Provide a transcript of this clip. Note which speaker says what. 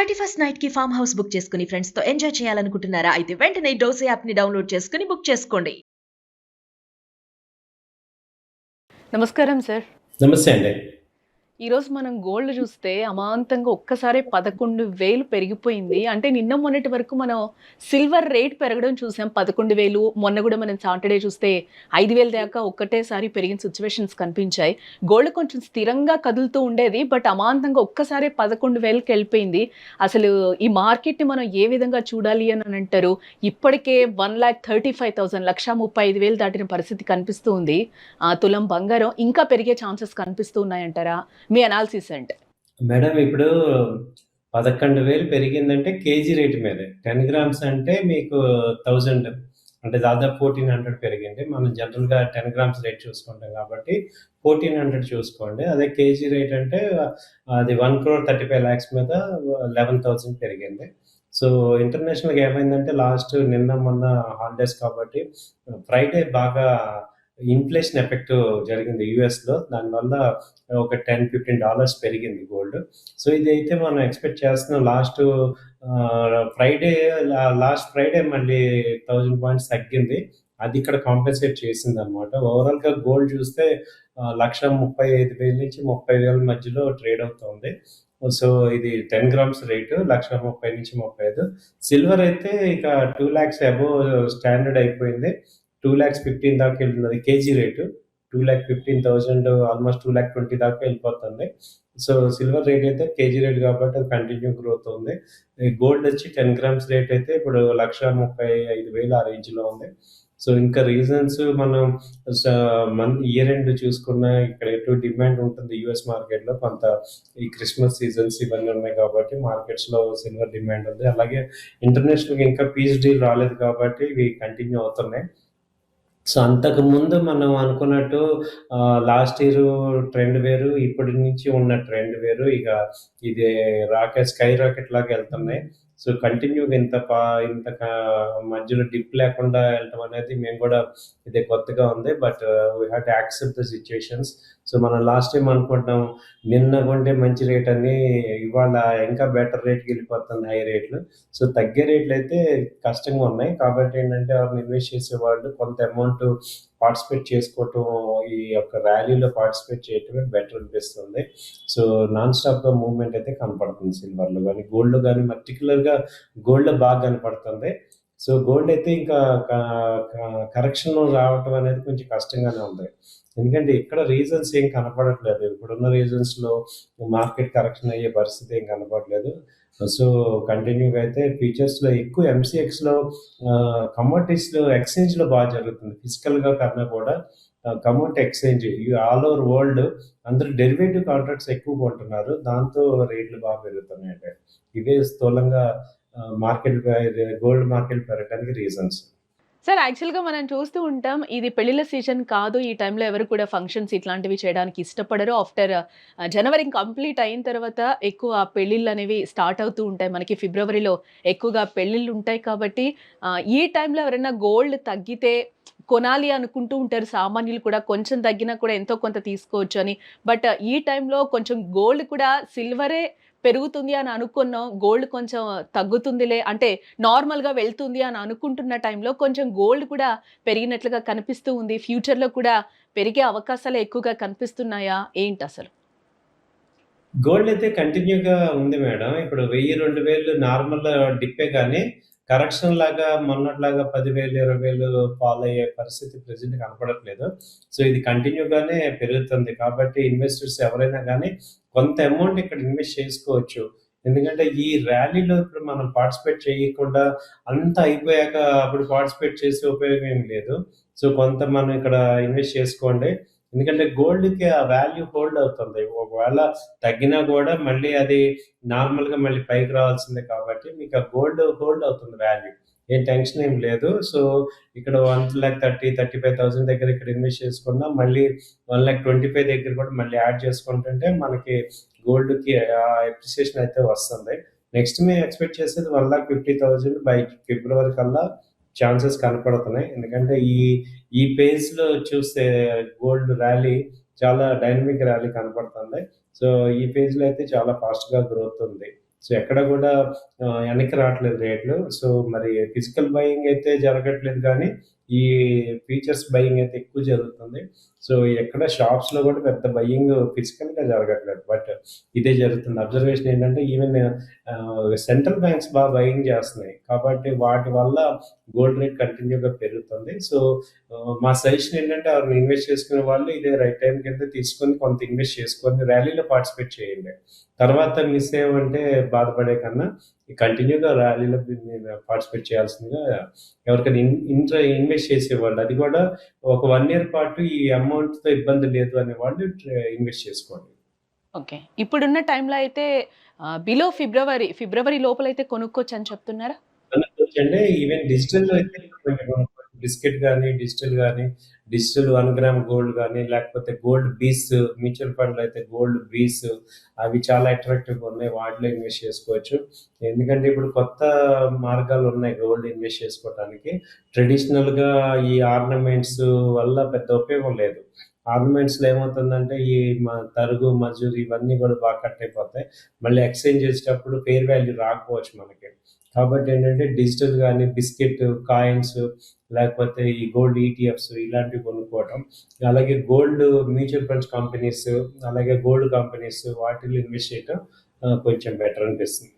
Speaker 1: 31st night కి farm house book చేసుకుని friends తో ఎంజాయ్ చేయాలనుకుంటున్నారా? అయితే వెంటనే డోసే యాప్ ని డౌన్లోడ్ చేసుకుని బుక్ చేసుకోండి.
Speaker 2: నమస్కారం సార్.
Speaker 3: నమస్తే అండి.
Speaker 2: ఈరోజు మనం గోల్డ్ చూస్తే అమాంతంగా ఒక్కసారే 11,000 పెరిగిపోయింది. అంటే నిన్న మొన్నటి వరకు మనం సిల్వర్ రేట్ పెరగడం చూసాం. 11,000 మొన్న కూడా మనం సాటర్డే చూస్తే 5,000 దాకా ఒక్కటేసారి పెరిగిన సిచ్యువేషన్స్ కనిపించాయి. గోల్డ్ కొంచెం స్థిరంగా కదులుతూ ఉండేది. బట్ అమాంతంగా ఒక్కసారే 11,000కి వెళ్ళిపోయింది. అసలు ఈ మార్కెట్‌ని మనం ఏ విధంగా చూడాలి అని అంటారు? ఇప్పటికే 1,35,000 1,35,000 దాటిన పరిస్థితి కనిపిస్తూ ఉంది. తులం బంగారం ఇంకా పెరిగే ఛాన్సెస్ కనిపిస్తూ ఉన్నాయంటారా? మీ అనాలిసిస్ అంటే?
Speaker 3: మేడం ఇప్పుడు 11,000 పెరిగిందంటే కేజీ రేట్ మీదే. 10 గ్రామ్స్ అంటే మీకు 1000 అంటే దాదాపు 1,400 పెరిగింది. మనం జనరల్‌గా 10 గ్రామ్స్ రేట్ చూసుకుంటాం కాబట్టి 1,400 చూసుకోండి. అదే కేజీ రేట్ అంటే అది 1,35,00,000 మీద 11,000 పెరిగింది. సో ఇంటర్నేషనల్‌గా ఏమైందంటే లాస్ట్ నిన్న మొన్న హాలిడేస్ కాబట్టి ఫ్రైడే బాగా ఇన్ఫ్లేషన్ ఎఫెక్ట్ జరిగింది యూఎస్‌లో. దానివల్ల ఒక $10-15 పెరిగింది గోల్డ్. సో ఇదైతే మనం ఎక్స్‌పెక్ట్ చేస్తున్నాం. లాస్ట్ ఫ్రైడే మళ్ళీ 1000 పాయింట్స్ తగ్గింది. అది ఇక్కడ కాంపెన్సేట్ చేసిందనమాట. ఓవరాల్‌గా గోల్డ్ చూస్తే 1,35,000 నుంచి 30,000 మధ్యలో ట్రేడ్ అవుతుంది. సో ఇది 10 గ్రామ్స్ రేటు 1,30,000-35,000. సిల్వర్ అయితే ఇక 2,00,000 అబోవ్ స్టాండర్డ్ అయిపోయింది. 2,15,000 దాకా వెళ్తున్నది కేజీ రేటు. 2,15,000 ఆల్మోస్ట్ 2,20,000 దాకా వెళ్ళిపోతుంది. సో సిల్వర్ రేట్ అయితే కేజీ రేట్ కాబట్టి అది కంటిన్యూ గ్రోత్ ఉంది. గోల్డ్ వచ్చి 10 గ్రామ్స్ రేట్ అయితే ఇప్పుడు 1,35,000 ఆ రేంజ్‌లో ఉంది. సో ఇంకా రీజన్స్ మనం ఇయర్ ఎండ్ చూసుకున్నా ఇక్కడ ఎటు డిమాండ్ ఉంటుంది యూఎస్ మార్కెట్‌లో. కొంత ఈ క్రిస్మస్ సీజన్స్ ఇవన్నీ ఉన్నాయి కాబట్టి మార్కెట్స్‌లో సిల్వర్ డిమాండ్ ఉంది. అలాగే ఇంటర్నేషనల్‌గా ఇంకా పీస్ డీల్ రాలేదు కాబట్టి ఇవి కంటిన్యూ అవుతున్నాయి. సో అంతకుముందు మనం అనుకున్నట్టు లాస్ట్ ఇయర్ ట్రెండ్ వేరు. ఇప్పటి నుంచి ఉన్న ట్రెండ్ వేరు. ఇక ఇది స్కై రాకెట్ లాగా ఎళ్తున్నాయి. సో కంటిన్యూగా ఇంత మధ్యలో డిప్ లేకుండా ఎళ్ళటం అనేది మేము కూడా ఇది కొత్తగా ఉంది. But we have to accept the situations. So మనం లాస్ట్ టైమ్ అనుకుంటాం నిన్న కొంటే మంచి రేట్ అని, ఇవాళ ఇంకా బెటర్ రేట్‌కి వెళ్ళిపోతుంది హై రేట్లు. సో తగ్గే రేట్లయితే కష్టంగా ఉన్నాయి. కాబట్టి ఏంటంటే ఎవరైనా ఇన్వెస్ట్ చేసేవాళ్ళు కొంత అమౌంట్ పార్టిసిపేట్ చేసుకోవటం, ఈ యొక్క ర్యాలీలో పార్టిసిపేట్ చేయటమే బెటర్ అనిపిస్తుంది. సో నాన్ స్టాప్‌గా మూవ్‌మెంట్ అయితే కనపడుతుంది సిల్వర్‌లో గానీ, గోల్డ్‌లో గానీ పర్టిక్యులర్‌గా గోల్డ్‌లో బాగా కనపడుతుంది. సో గోల్డ్ అయితే ఇంకా క క కరెక్షన్ రావటం అనేది కొంచెం కష్టంగానే ఉంది. ఎందుకంటే ఇక్కడ రీజన్స్ ఏం కనపడట్లేదు. ఇప్పుడున్న రీజన్స్‌లో మార్కెట్ కరెక్షన్ అయ్యే పరిస్థితి ఏం కనపడట్లేదు. సో కంటిన్యూగా అయితే ఫ్యూచర్స్‌లో ఎక్కువ ఎంసీఎక్స్‌లో కమోడిటీస్‌లో ఎక్స్‌చేంజ్‌లో బాగా జరుగుతుంది. ఫిజికల్‌గా కన్నా కూడా commodity exchange all over world అందరూ డెరివేటివ్ కాంట్రాక్ట్స్ ఎక్కువ కొంటున్నారు. దాంతో రేట్లు బాగా పెరుగుతున్నాయండి. ఇవే స్థూలంగా గోల్డ్ మార్కెట్ పెరగడానికి రీజన్స్.
Speaker 2: సార్ యాక్చువల్‌గా మనం చూస్తూ ఉంటాం. ఇది పెళ్ళిళ్ళ సీజన్ కాదు. ఈ టైంలో ఎవరు కూడా ఫంక్షన్స్ ఇట్లాంటివి చేయడానికి ఇష్టపడరు. ఆఫ్టర్ జనవరి కంప్లీట్ అయిన తర్వాత ఎక్కువ పెళ్ళిళ్ళనేవి స్టార్ట్ అవుతూ ఉంటాయి. మనకి ఫిబ్రవరిలో ఎక్కువగా పెళ్ళిళ్ళు ఉంటాయి కాబట్టి ఈ టైంలో ఎవరైనా గోల్డ్ తగ్గితే కొనాలి అనుకుంటూ ఉంటారు సామాన్యులు కూడా. కొంచెం తగ్గినా కూడా ఎంతో కొంత తీసుకోవచ్చు అని. బట్ ఈ టైంలో కొంచెం గోల్డ్ కూడా సిల్వరే పెరుగుతుంది అని అనుకున్నాం. గోల్డ్ కొంచెం తగ్గుతుందిలే అంటే నార్మల్‌గా వెళ్తుంది అని అనుకుంటున్న టైంలో కొంచెం గోల్డ్ కూడా పెరిగినట్లుగా కనిపిస్తూ ఉంది. ఫ్యూచర్‌లో కూడా పెరిగే అవకాశాలు ఎక్కువగా కనిపిస్తున్నాయా? ఏంటసలు?
Speaker 3: గోల్డ్ అయితే కంటిన్యూగా ఉంది మేడం. ఇప్పుడు 1000, 2000 నార్మల్ డిప్పే గానీ, కరెక్షన్ లాగా మొన్నట్లాగా 10,000, 20,000 ఫాల్ అయ్యే పరిస్థితి ప్రెజెంట్ కనపడట్లేదు. సో ఇది కంటిన్యూగానే పెరుగుతుంది. కాబట్టి ఇన్వెస్టర్స్ ఎవరైనా గానీ కొంత అమౌంట్ ఇక్కడ ఇన్వెస్ట్ చేసుకోవచ్చు. ఎందుకంటే ఈ ర్యాలీలో ఇప్పుడు మనం పార్టిసిపేట్ చేయకుండా అంతా అయిపోయాక అప్పుడు పార్టిసిపేట్ చేసే ఉపయోగం ఏమి లేదు. సో కొంత మనం ఇక్కడ ఇన్వెస్ట్ చేసుకోండి. ఎందుకంటే గోల్డ్‌కి ఆ వాల్యూ హోల్డ్ అవుతుంది. ఒకవేళ తగ్గినా గూడా మళ్ళీ అది నార్మల్‌గా మళ్ళీ పైకి రావాల్సిందే కాబట్టి మీకు ఆ గోల్డ్ హోల్డ్ అవుతుంది వాల్యూ. ఏం టెన్షన్ ఏం లేదు. సో ఇక్కడ 1,30,35,000 దగ్గర ఇక్కడ ఇన్వెస్ట్ చేసుకున్నా మళ్ళీ 1,25,000 దగ్గర కూడా మళ్ళీ యాడ్ చేసుకుంటుంటే మనకి గోల్డ్‌కి అప్రిసియేషన్ అయితే వస్తుంది. నెక్స్ట్ మేము ఎక్స్‌పెక్ట్ చేసేది 1,50,000 బై ఫిబ్రవరి కల్లా ఛాన్సెస్ కనపడుతున్నాయి. ఎందుకంటే ఈ పేస్‌లో చూస్తే గోల్డ్ ర్యాలీ చాలా డైనమిక్ ర్యాలీ కనపడుతుంది. సో ఈ పేజ్‌లో అయితే చాలా ఫాస్ట్‌గా గ్రోత్ ఉంది. సో, ఎక్కడ కూడా వెనక్కి రావట్లేదు రేట్లు. సో, మరి ఫిజికల్ బయింగ్ అయితే జరగట్లేదు గానీ, ఈ ఫీచర్స్ బయింగ్ అయితే ఎక్కువ జరుగుతుంది. సో, ఎక్కడ షాప్స్‌లో కూడా పెద్ద బయింగ్ ఫిజికల్‌గా జరగట్లేదు. బట్ ఇదే జరుగుతుంది. అబ్జర్వేషన్ ఏంటంటే ఈవెన్ సెంట్రల్ బ్యాంక్స్ బయింగ్ చేస్తున్నాయి. కాబట్టి వాటి వల్ల గోల్డ్ రేట్ కంటిన్యూగా పెరుగుతుంది. సో, మా సజెషన్ ఏంటంటే ఎవరైనా ఇన్వెస్ట్ చేసుకునే వాళ్ళు ఇదే రైట్ టైం కింద తీసుకొని కొంత ఇన్వెస్ట్ చేసుకొని ర్యాలీలో పార్టిసిపేట్ చేయండి. తర్వాత మిస్ అయ్యామంటే బాధపడే కన్నా కంటిన్యూగా ర్యాలీలో మీరు పార్టిసిపేట్ చేయాల్సిందిగా ఎవరికైనా ఇన్వెస్ట్ చేసేవాళ్ళు. అది కూడా ఒక 1 ఇయర్ పాటు ఈ అమౌంట్‌తో ఇబ్బంది లేదు అనేవాళ్ళు ఇన్వెస్ట్ చేసుకోండి.
Speaker 2: ఓకే. ఇప్పుడున్న టైంలో అయితే బిలో ఫిబ్రవరి లోపలైతే కొనుక్కోవచ్చని చెప్తున్నారా?
Speaker 3: అనుకోవచ్చండి. ఈవెన్ డిజిటల్‌లో అయితే బిస్కెట్ గాని, డిజిటల్ 1 గ్రామ్ గోల్డ్ గాని, లేకపోతే గోల్డ్ బీస్ మ్యూచువల్ ఫండ్‌లో అయితే గోల్డ్ బీస్ అవి చాలా అట్రాక్టివ్‌గా ఉన్నాయి. వాటిలో ఇన్వెస్ట్ చేసుకోవచ్చు. ఎందుకంటే ఇప్పుడు కొత్త మార్గాలున్నాయి గోల్డ్ ఇన్వెస్ట్ చేసుకోవటానికి. ట్రెడిషనల్‌గా ఈ ఆర్నమెంట్స్ వల్ల పెద్ద ఉపయోగం లేదు. ఆర్నమెంట్స్‌లో ఏమవుతుందంటే ఈ తరుగు, మజూరి ఇవన్నీ కూడా బాగా కట్ అయిపోతాయి. మళ్ళీ ఎక్స్‌చేంజ్ చేసేటప్పుడు ఫెయిర్ వాల్యూ రాకపోవచ్చు మనకి. కాబట్టి ఏంటంటే డిజిటల్ గాని, బిస్కెట్, కాయిన్స్ లేకపోతే ఈ గోల్డ్ ఈటీఎఫ్స్ ఇలాంటివి కొనుక్కోవటం. అలాగే గోల్డ్ మ్యూచువల్ ఫండ్స్ కంపెనీస్, అలాగే గోల్డ్ కంపెనీస్ వాటిల్లో ఇన్వెస్ట్ చేయటం కొంచెం బెటర్ అనిపిస్తుంది.